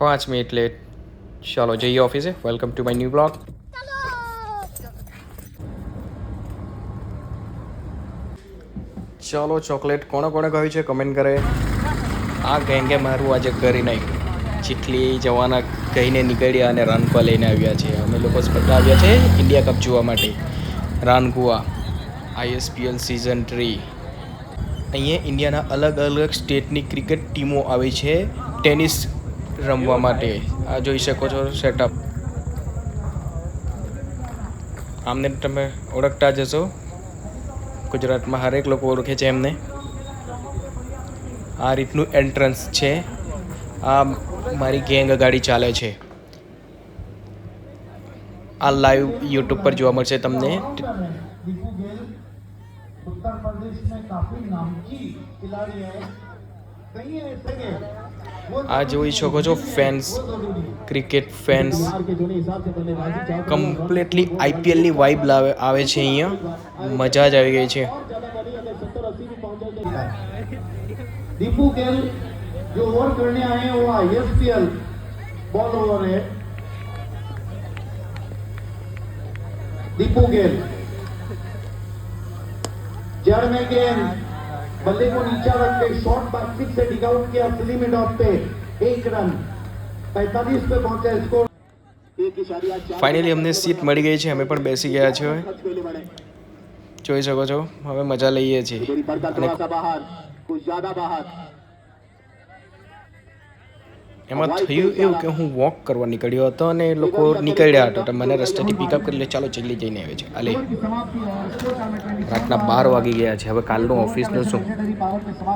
5 minute late. ચાલો જઈએ ઓફિસે. Welcome to my new blog. ચાલો ચોકલેટ કોણે કોણે કહ્યું છે કમેન્ટ કરે. આ ગેંગે મારું આજે કરી નાખ્યું. ચીખલી જવાના કહીને નીકળ્યા અને રાનકુવા લઈને આવ્યા છે. અમે લોકો સ્પર્ધા આવ્યા છે ઇન્ડિયા કપ જોવા માટે. Rankuva ISPL season 3. અહીંયા ઇન્ડિયાના અલગ અલગ સ્ટેટની ક્રિકેટ ટીમો આવી છે ટેનિસ રમવા માટે. આ જોઈ શકો છો સેટઅપ. આમને તમે ઓળખતા જ હશો. ગુજરાતમાં હરેક લોકો ઓળખે છે એમને. આ રીતનું એન્ટ્રન્સ છે. આ મારી ગેંગ ગાડી ચાલે છે. આ લાઈવ યુટ્યુબ પર જોવા મળશે તમને. આ જોઈ શકો છો ફેન્સ, ક્રિકેટ ફેન્સ. કમ્પ્લીટલી IPLની વાઇબ આવે છે અહીંયા. મજા જ આવી ગઈ છે. दीपू गेल जो ओवर करने आए हैं वो ISPL बॉल ओवर है. दीपू गेल जड़ में गेंद बल्ले को नीचा रख के शॉर्ट बास्केट से डिग आउट किया. सिली मिड ऑफ पे 1 रन 45 पे पहुंचा स्कोर. ફાઇનલી અમને સીટ મળી ગઈ છે. અમે પણ બેસી ગયા છે. જોઈ શકો છો. હવે મજા લઈએ છીએ. એમાં થયું એવું કે હું વોક કરવા નીકળ્યો હતો અને એ લોકો નીકળ્યા હતા. મને રસ્તેથી પિકઅપ કરી લે. ચાલો જલ્દી જઈને આવે છે. આલે રાતના 12 વાગી ગયા છે. હવે કાલનું ઓફિસનું શું.